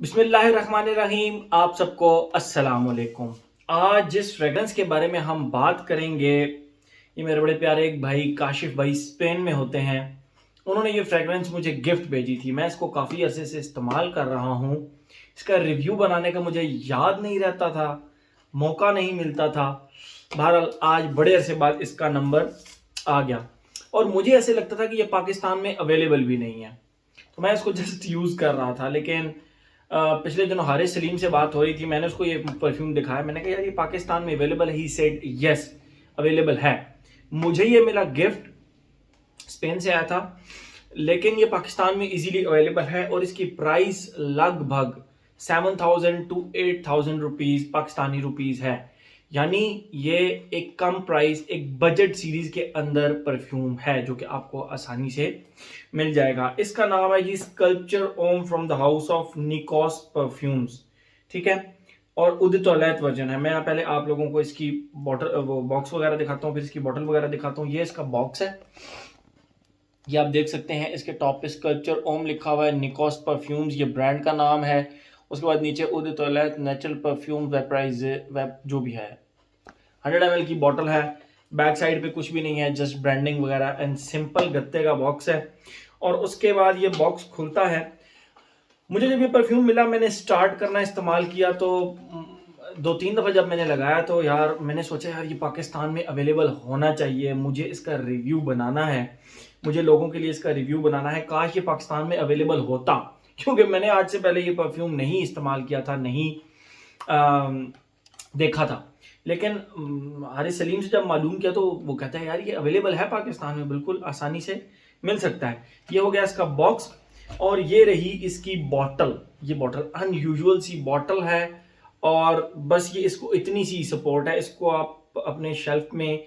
बिस्मिल्लाहिर्रहमानिर्रहीम। आप सबको अस्सलाम वालेकुम। आज जिस फ्रेग्रेंस के बारे में हम बात करेंगे, ये मेरे बड़े प्यारे एक भाई काशिफ भाई स्पेन में होते हैं। उन्होंने ये फ्रेग्रेंस मुझे गिफ्ट भेजी थी। मैं इसको काफ़ी अरसे से इस्तेमाल कर रहा हूँ। इसका रिव्यू बनाने का मुझे याद नहीं रहता था, मौका नहीं मिलता था। बहरहाल आज बड़े अरसे बाद इसका नंबर आ गया और मुझे ऐसे लगता था कि ये पाकिस्तान में अवेलेबल भी नहीं है, तो मैं इसको जस्ट यूज़ कर रहा था। लेकिन पिछले दिनों हारिस सलीम से बात हो रही थी, मैंने उसको ये परफ्यूम दिखाया। मैंने कहा यार ये पाकिस्तान में अवेलेबल है। ही सेड यस अवेलेबल है। मुझे ये मिला गिफ्ट, स्पेन से आया था, लेकिन ये पाकिस्तान में इजीली अवेलेबल है और इसकी प्राइस लगभग 7,000 टू 8,000 रुपीज़ पाकिस्तानी रुपीज़ है। यानी ये एक कम प्राइस, एक बजट सीरीज के अंदर परफ्यूम है जो कि आपको आसानी से मिल जाएगा। इसका नाम है जी sculpture homme from the house of Nikos perfumes. ठीक है, और उदित टॉयलेट वर्जन है। मैं पहले आप लोगों को इसकी बॉटल, वो बॉक्स वगैरह दिखाता हूँ, फिर इसकी बॉटल वगैरह दिखाता हूँ। ये इसका बॉक्स है, ये आप देख सकते हैं। इसके टॉप पे स्कल्पचर ओम लिखा हुआ है, निकोस परफ्यूम्स ये ब्रांड का नाम है। उसके बाद नीचे उदित टॉयलेट नेचुरल परफ्यूम वेपराइज वेप जो भी है। 100 ml की बॉटल है। बैक साइड पे कुछ भी नहीं है, जस्ट ब्रांडिंग वगैरह एंड सिंपल गत्ते का बॉक्स है। और उसके बाद ये बॉक्स खुलता है। मुझे जब ये परफ्यूम मिला, मैंने स्टार्ट करना इस्तेमाल किया तो 2-3 दफ़ा जब मैंने लगाया तो यार मैंने सोचा यार ये पाकिस्तान में अवेलेबल होना चाहिए, मुझे इसका रिव्यू बनाना है, मुझे लोगों के लिए इसका रिव्यू बनाना है। काश ये पाकिस्तान में अवेलेबल होता, क्योंकि मैंने आज से पहले ये परफ्यूम नहीं इस्तेमाल किया था, नहीं देखा था। लेकिन हारिस सलीम से जब मालूम किया तो वो कहता है यार ये अवेलेबल है पाकिस्तान में, बिल्कुल आसानी से मिल सकता है। ये हो गया इसका बॉक्स और ये रही इसकी बॉटल। ये बॉटल अनयूजुअल सी बॉटल है और बस ये इसको इतनी सी सपोर्ट है। इसको आप अपने शेल्फ में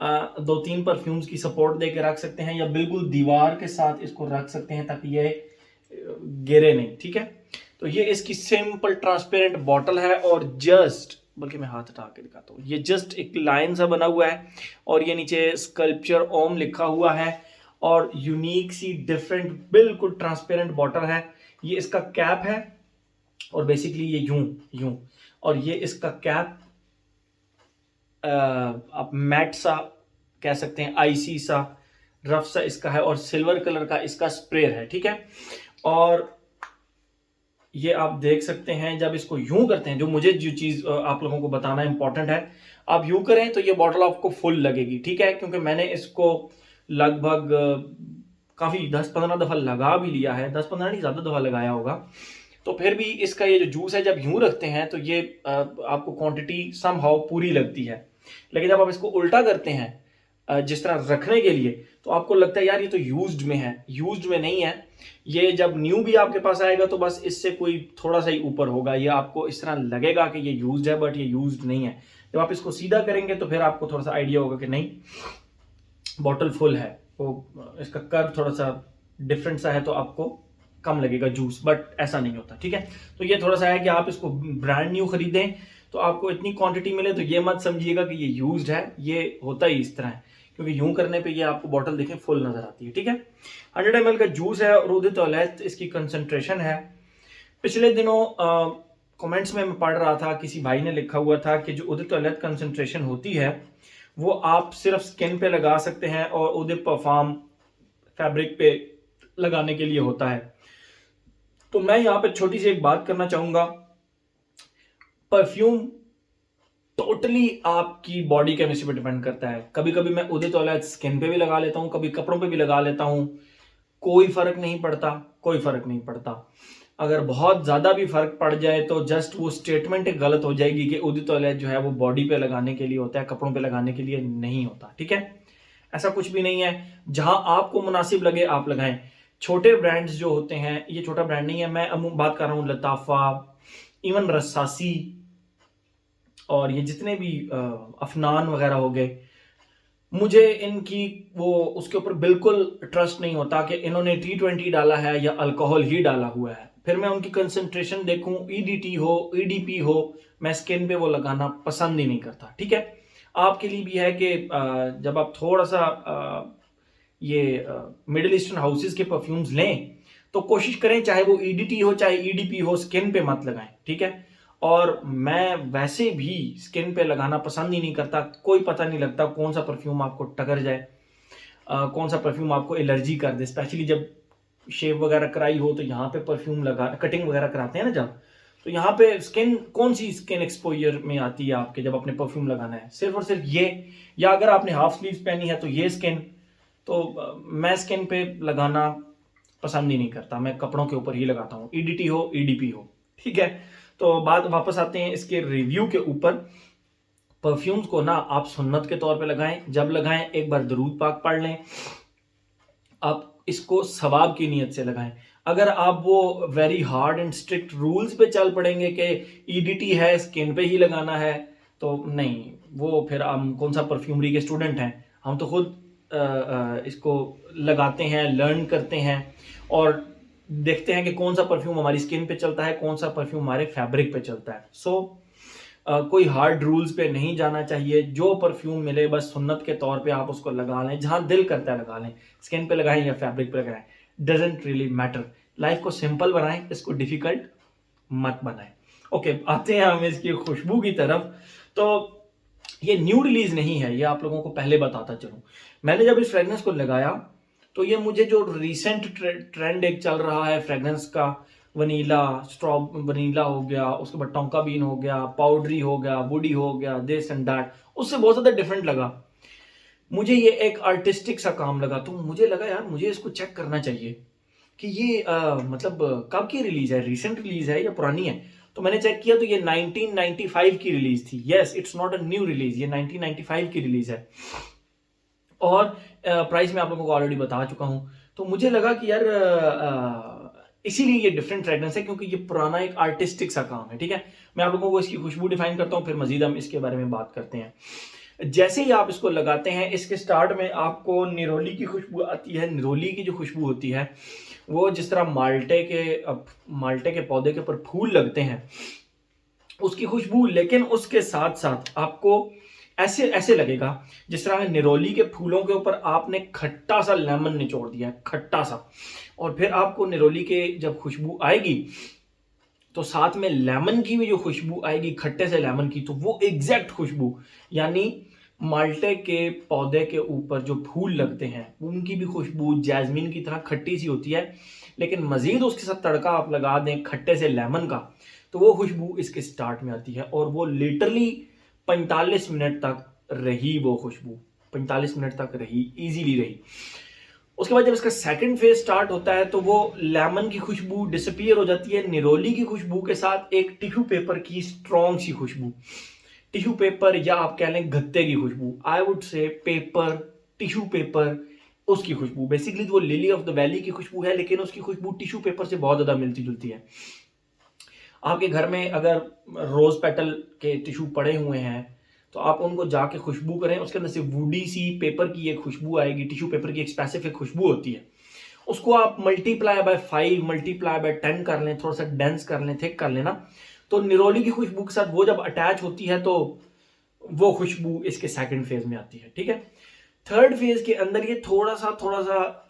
2-3 परफ्यूम्स की सपोर्ट दे के रख सकते हैं या बिल्कुल दीवार के साथ इसको रख सकते हैं ताकि ये गिरे नहीं। ठीक है, तो ये इसकी सिंपल ट्रांसपेरेंट बॉटल है और जस्ट, बल्कि मैं हाथ हटा के दिखाता हूँ, ये जस्ट एक लाइन सा बना हुआ है और ये नीचे स्कल्पचर ओम लिखा हुआ है और यूनिक सी डिफरेंट बिल्कुल ट्रांसपेरेंट बॉटल है। ये इसका कैप है और बेसिकली ये यूं यूं, और ये इसका कैप आप मैट सा कह सकते हैं, आईसी सा रफ सा इसका है और सिल्वर कलर का इसका स्प्रे है। ठीक है, और ये आप देख सकते हैं जब इसको यूं करते हैं, जो मुझे जो चीज आप लोगों को बताना इंपॉर्टेंट है, आप यूं करें तो ये बॉटल आपको फुल लगेगी। ठीक है, क्योंकि मैंने इसको लगभग काफी 10-15 दफा लगा भी लिया है, 10-15 नहीं ज्यादा दफा लगाया होगा। तो फिर भी इसका ये जो जूस है जब यूं रखते हैं तो ये आपको क्वांटिटी समहाउ पूरी लगती है। लेकिन जब आप इसको उल्टा करते हैं जिस तरह रखने के लिए, तो आपको लगता है यार ये तो यूज्ड में है। यूज्ड में नहीं है, ये जब न्यू भी आपके पास आएगा तो बस इससे कोई थोड़ा सा ही ऊपर होगा। ये आपको इस तरह लगेगा कि ये यूज्ड है, बट ये यूज्ड नहीं है। जब आप इसको सीधा करेंगे तो फिर आपको थोड़ा सा आइडिया होगा कि नहीं बॉटल फुल है। तो इसका कर्व थोड़ा सा डिफरेंट सा है तो आपको कम लगेगा जूस, बट ऐसा नहीं होता। ठीक है, तो ये थोड़ा सा है कि आप इसको ब्रांड न्यू खरीदें तो आपको इतनी क्वांटिटी मिले तो ये मत समझिएगा कि ये यूज्ड है। ये होता ही इस तरह है, क्योंकि यूं करने पे ये आपको बॉटल देखें फुल नजर आती है। ठीक है, 100 ml का जूस है और उदित टॉयलेट इसकी कंसंट्रेशन है। पिछले दिनों कमेंट्स में मैं पढ़ रहा था, किसी भाई ने लिखा हुआ था कि जो उदित टॉयलेट कंसंट्रेशन होती है वो आप सिर्फ स्किन पे लगा सकते हैं और उदित परफ्यूम फैब्रिक पे लगाने के लिए होता है। तो मैं यहाँ पे छोटी सी एक बात करना चाहूंगा, परफ्यूम टोटली आपकी बॉडी केमिस्ट्री पे डिपेंड करता है। कभी कभी मैं उदित टॉयलेट स्किन पे भी लगा लेता हूँ, कभी कपड़ों पे भी लगा लेता हूँ, कोई फर्क नहीं पड़ता, कोई फर्क नहीं पड़ता। अगर बहुत ज्यादा भी फर्क पड़ जाए तो जस्ट वो स्टेटमेंट गलत हो जाएगी कि उदित टॉयलेट जो है वो बॉडी पे लगाने के लिए होता है, कपड़ों पे लगाने के लिए नहीं होता। ठीक है, ऐसा कुछ भी नहीं है। जहां आपको मुनासिब लगे आप लगाएं। छोटे ब्रांड्स जो होते हैं, ये छोटा ब्रांड नहीं है, मैं अब बात कर रहा हूँ लताफा, इवन रसासी, और ये जितने भी अफनान वगैरह हो गए, मुझे इनकी वो उसके ऊपर बिल्कुल ट्रस्ट नहीं होता कि इन्होंने T20 डाला है या अल्कोहल ही डाला हुआ है। फिर मैं उनकी कंसंट्रेशन देखूं, ईडीटी हो, ईडीपी हो, मैं स्किन पे वो लगाना पसंद ही नहीं करता। ठीक है, आपके लिए भी है कि जब आप थोड़ा सा ये मिडिल ईस्टर्न हाउसेस के परफ्यूम्स लें तो कोशिश करें चाहे वो ईडीटी हो चाहे ईडीपी हो, स्किन पे मत लगाएं, ठीक है। और मैं वैसे भी स्किन पे लगाना पसंद ही नहीं करता, कोई पता नहीं लगता कौन सा परफ्यूम आपको टकर जाए, कौन सा परफ्यूम आपको एलर्जी कर दे। स्पेशली जब शेव वगैरह कराई हो तो यहाँ पे परफ्यूम लगा, कटिंग वगैरह कराते हैं ना जब, तो यहाँ पे स्किन, कौन सी स्किन एक्सपोजर में आती है आपके जब अपने परफ्यूम लगाना है, सिर्फ और सिर्फ ये, या अगर आपने हाफ स्लीव्स पहनी है तो ये स्किन। तो मैं स्किन पे लगाना पसंद ही नहीं करता, मैं कपड़ों के ऊपर ही लगाता हूँ, ईडीटी हो ईडीपी हो, ठीक है। तो बात वापस आते हैं इसके रिव्यू के ऊपर। परफ्यूम्स को ना आप सुन्नत के तौर पे लगाएं, जब लगाएं एक बार दरूद पाक पढ़ लें, आप इसको सवाब की नीयत से लगाएं। अगर आप वो very hard and strict rules पे चल पड़ेंगे कि ईडीटी है स्किन पे ही लगाना है, तो नहीं, वो फिर हम कौन सा परफ्यूमरी के स्टूडेंट हैं, हम तो खुद इसको लगाते हैं, लर्न करते हैं और देखते हैं कि कौन सा परफ्यूम हमारी स्किन पे चलता है, कौन सा परफ्यूम हमारे फैब्रिक पे चलता है। कोई हार्ड रूल्स पे नहीं जाना चाहिए, जो परफ्यूम मिले बस सुन्नत के तौर पे आप उसको लगा लें, जहां दिल करता है लगा लें, स्किन पे लगाएं या फैब्रिक पे लगाएं, डजेंट रियली मैटर। लाइफ को सिंपल बनाएं, इसको डिफिकल्ट मत बनाएं। ओके, आते हैं हम इसकी खुशबू की तरफ। तो ये न्यू रिलीज नहीं है, ये आप लोगों को पहले बताता चलूं। मैंने जब इस फ्रेग्रेंस को लगाया तो ये मुझे जो रिसेंट ट्रेंड एक चल रहा है फ्रेग्रेंस का, वनीला, वनीला हो गया, उसके बाद टोंका बीन हो गया, पाउडरी हो गया, वुडी हो गया, दिस एंड दैट, उससे बहुत ज्यादा डिफरेंट लगा मुझे। ये एक आर्टिस्टिक सा काम लगा, तो मुझे लगा यार मुझे इसको चेक करना चाहिए कि ये मतलब कब की रिलीज है, रिसेंट रिलीज है या पुरानी है। तो मैंने चेक किया तो ये 1995 की रिलीज थी। Yes, it's not a new release, ये 1995 की रिलीज है। और प्राइस मैं आप लोगों को ऑलरेडी बता चुका हूं। तो मुझे लगा कि यार इसीलिए ये डिफरेंट फ्रेग्रेंस है, क्योंकि ये पुराना एक आर्टिस्टिक सा काम है, ठीक है। मैं आप लोगों को इसकी खुशबू डिफाइन करता हूं, फिर मजीद हम इसके बारे में बात करते हैं। जैसे ही आप इसको लगाते हैं, इसके स्टार्ट में आपको निरोली की खुशबू आती है। निरोली की जो खुशबू होती है वो जिस तरह माल्टे के पौधे के ऊपर फूल लगते हैं उसकी खुशबू, लेकिन उसके साथ साथ आपको ऐसे ऐसे लगेगा जिस तरह निरोली के फूलों के ऊपर आपने खट्टा सा लेमन निचोड़ दिया है, खट्टा सा। और फिर आपको निरोली के जब खुशबू आएगी तो साथ में लेमन की भी जो खुशबू आएगी, खट्टे से लेमन की, तो वो एग्जैक्ट खुशबू, यानी माल्टे के पौधे के ऊपर जो फूल लगते हैं उनकी भी खुशबू जैस्मिन की तरह खट्टी सी होती है, लेकिन मजीद उसके साथ तड़का आप लगा दें खट्टे से लेमन का, तो वो खुशबू इसके स्टार्ट में आती है। और वो लिटरली 45 मिनट तक रही, वो खुशबू 45 मिनट तक रही, इजीली रही। उसके बाद जब इसका सेकंड फेज स्टार्ट होता है तो वो लेमन की खुशबू डिसअपीयर हो जाती है, निरोली की खुशबू के साथ एक टिश्यू पेपर की स्ट्रॉन्ग सी खुशबू, टिश्यू पेपर या आप कह लें गत्ते की खुशबू, I would say paper, tissue paper, उसकी खुशबू। बेसिकली वो लिली ऑफ द वैली की खुशबू है, लेकिन उसकी खुशबू टिश्यू पेपर से बहुत ज्यादा मिलती जुलती है। आपके घर में अगर रोज पेटल के टिश्यू पड़े हुए हैं तो आप उनको जाके खुशबू करें, उसके अंदर से वुडी सी पेपर की एक खुशबू आएगी, टिश्यू पेपर की एक स्पेसिफिक खुशबू होती है। उसको आप मल्टीप्लाई बाय 5, मल्टीप्लाई बाय 10 कर लें, थोड़ा सा डेंस कर लें, थिक कर लेना, तो निरोली की खुशबू के साथ वो जब अटैच होती है तो वो खुशबू इसके सेकंड फेज में आती है, ठीक है। थर्ड फेज के अंदर ये थोड़ा सा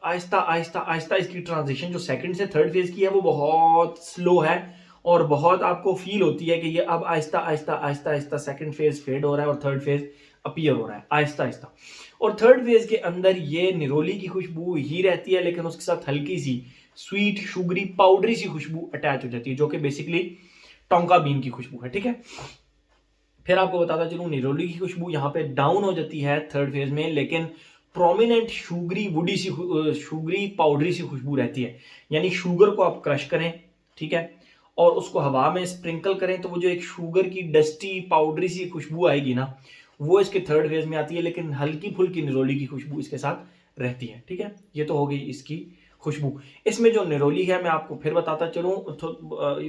आहिस्ता आहिस्ता आहिस्ता इसकी ट्रांजिशन जो सेकंड से थर्ड फेज की है वो बहुत स्लो है, और बहुत आपको फील होती है कि ये अब Aahista Aahista Aahista Aahista second phase fade हो रहा है और थर्ड फेज अपीयर हो रहा है आहिस्ता आहिस्ता। और थर्ड फेज के अंदर ये निरोली की खुशबू ही रहती है, लेकिन उसके साथ हल्की सी स्वीट शुगरी पाउडरी सी खुशबू अटैच हो जाती है, जो कि बेसिकली टोंका बीन की खुशबू है, ठीक है। फिर आपको बताता चलूं निरोली की खुशबू यहाँ पे डाउन हो जाती है थर्ड फेज में, लेकिन प्रोमिनेंट शुगरी वुडी सी शुगरी पाउडरी सी खुशबू रहती है। यानी शुगर को आप क्रश करें, ठीक है, और उसको हवा में स्प्रिंकल करें तो वो जो एक शुगर की डस्टी पाउडरी सी खुशबू आएगी ना, वो इसके थर्ड फेज में आती है, लेकिन हल्की फुल्की निरोली की खुशबू इसके साथ रहती है, ठीक है। ये तो हो गई इसकी खुशबू। इसमें जो निरोली है मैं आपको फिर बताता चलूं,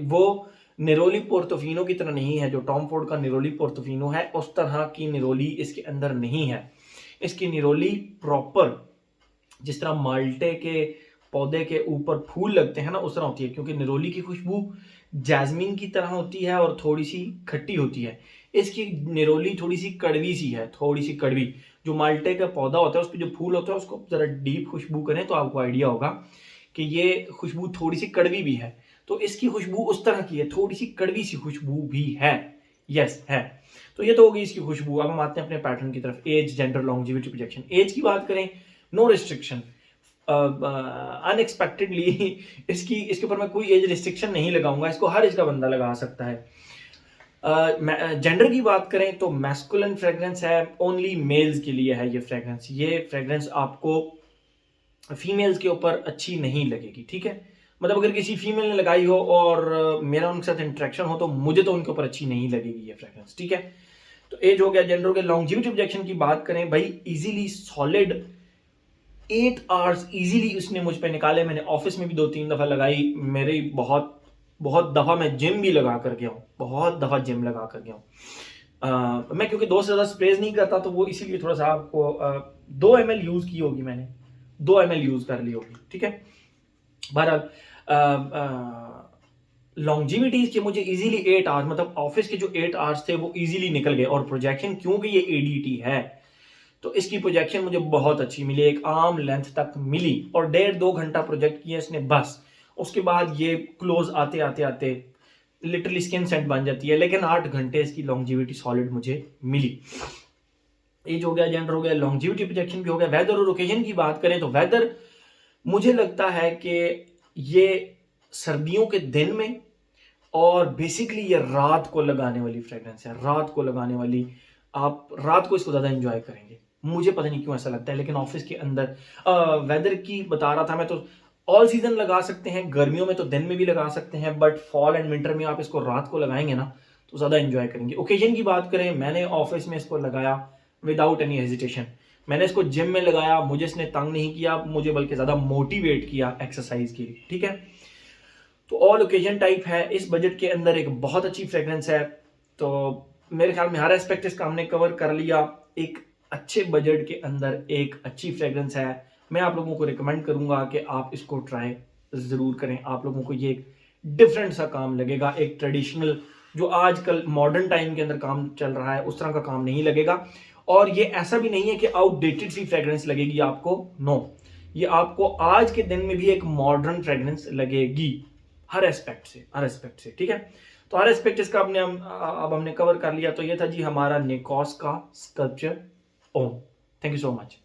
वो निरोली पोर्तोफिनो की तरह नहीं है, जो टॉम फोर्ड का निरोली पोर्तोफिनो है उस तरह की निरोली इसके अंदर नहीं है। इसकी निरोली प्रॉपर जिस तरह माल्टे के पौधे के ऊपर फूल लगते हैं ना उस तरह होती है, क्योंकि निरोली की खुशबू जैस्मिन की तरह होती है और थोड़ी सी खट्टी होती है। इसकी निरोली थोड़ी सी कड़वी सी है, थोड़ी सी कड़वी। जो माल्टे का पौधा होता है उस पर जो फूल होता है उसको जरा डीप खुशबू करें तो आपको आइडिया होगा कि ये खुशबू थोड़ी सी कड़वी भी है, तो इसकी खुशबू उस तरह की है, थोड़ी सी कड़वी सी खुशबू भी है। यस है। तो ये तो होगी इसकी खुशबू। अब हम आते हैं अपने पैटर्न की तरफ। Age, gender, longevity, projection. Age की बात करें, नो रिस्ट्रिक्शन। अनएक्सपेक्टेडली इसके ऊपर मैं कोई एज रिस्ट्रिक्शन नहीं लगाऊंगा, इसको हर एज का बंदा लगा सकता है। जेंडर की बात करें तो मैस्कुलिन फ्रेग्रेंस है, ओनली मेल्स के लिए है ये फ्रेग्रेंस। ये फ्रेग्रेंस आपको फीमेल्स के ऊपर अच्छी नहीं लगेगी, ठीक है। मतलब अगर किसी फीमेल ने लगाई हो और मेरा उनके साथ इंटरेक्शन हो तो मुझे तो उनके ऊपर अच्छी नहीं लगेगी ये फ्रेग्रेंस, ठीक है। तो एज हो गया, जेंडर हो गया। लॉन्जिविटी प्रोजेक्शन की बात करें भाई, इजीली सॉलिड 8 आवर्स इजीली उसने मुझ पे निकाले। मैंने ऑफिस में भी 2-3 दफा लगाई। मेरे बहुत बहुत दफा मैं जिम भी लगा कर गया हूँ, बहुत दफा जिम लगा कर गया हूँ। मैं क्योंकि 2 से ज्यादा स्प्रेज नहीं करता तो वो इसीलिए थोड़ा सा आपको 2 ml यूज की होगी मैंने, 2 ml यूज कर ली होगी, ठीक है। बहरहाल लॉन्जिविटीज के मुझे इजीली 8 आवर्स, मतलब ऑफिस के जो 8 आवर्स थे वो इजीली निकल गए। और प्रोजेक्शन क्योंकि ये एडीटी है तो इसकी प्रोजेक्शन मुझे बहुत अच्छी मिली, एक आर्म लेंथ तक मिली। और 1.5-2 घंटा प्रोजेक्ट किया इसने बस। उसके बाद ये क्लोज आते आते आते लिटरली स्किन सेट बन जाती है, लेकिन 8 घंटे इसकी लॉन्जिविटी सॉलिड मुझे मिली। एज हो गया, जेंडर हो गया, लॉन्जिविटी प्रोजेक्शन भी हो गया। वेदर और ओकेजन की बात करें तो वेदर मुझे लगता है कि ये सर्दियों के दिन में, और बेसिकली ये रात को लगाने वाली फ्रेग्रेंस है, रात को लगाने वाली। आप रात को इसको ज्यादा एंजॉय करेंगे, मुझे पता नहीं क्यों ऐसा लगता है। लेकिन ऑफिस के अंदर वेदर की बता रहा था मैं, तो ऑल सीजन लगा सकते हैं, गर्मियों में तो दिन में भी लगा सकते हैं, बट फॉल एंड विंटर में आप इसको रात को लगाएंगे ना तो ज्यादा एंजॉय करेंगे। ओकेजन की बात करें, मैंने ऑफिस में इसको लगाया विदाउट एनी हेजिटेशन। मैंने इसको जिम में लगाया, मुझे इसने तंग नहीं किया, मुझे बल्कि ज्यादा मोटिवेट किया एक्सरसाइज के लिए, ठीक है। तो ऑल ओकेजन टाइप है, इस बजट के अंदर एक बहुत अच्छी फ्रेग्रेंस है। तो मेरे ख्याल में हर एस्पेक्ट इसका हमने कवर कर लिया। एक अच्छे बजट के अंदर एक अच्छी फ्रेग्रेंस है। मैं आप लोगों को रिकमेंड करूंगा कि आप इसको ट्राई जरूर करें। आप लोगों को ये एक डिफरेंट सा काम लगेगा, एक ट्रेडिशनल जो आजकल मॉडर्न टाइम के अंदर काम चल रहा है उस तरह का काम नहीं लगेगा। और ये ऐसा भी नहीं है कि आउटडेटेड सी फ्रेग्रेंस लगेगी आपको, नो, ये आपको आज के दिन में भी एक मॉडर्न फ्रेग्रेंस लगेगी, हर एस्पेक्ट से, हर एस्पेक्ट से, ठीक है। तो हर एस्पेक्ट इसका अब हमने कवर कर लिया। तो ये था जी हमारा निकोस का sculpture Om. Thank you so much.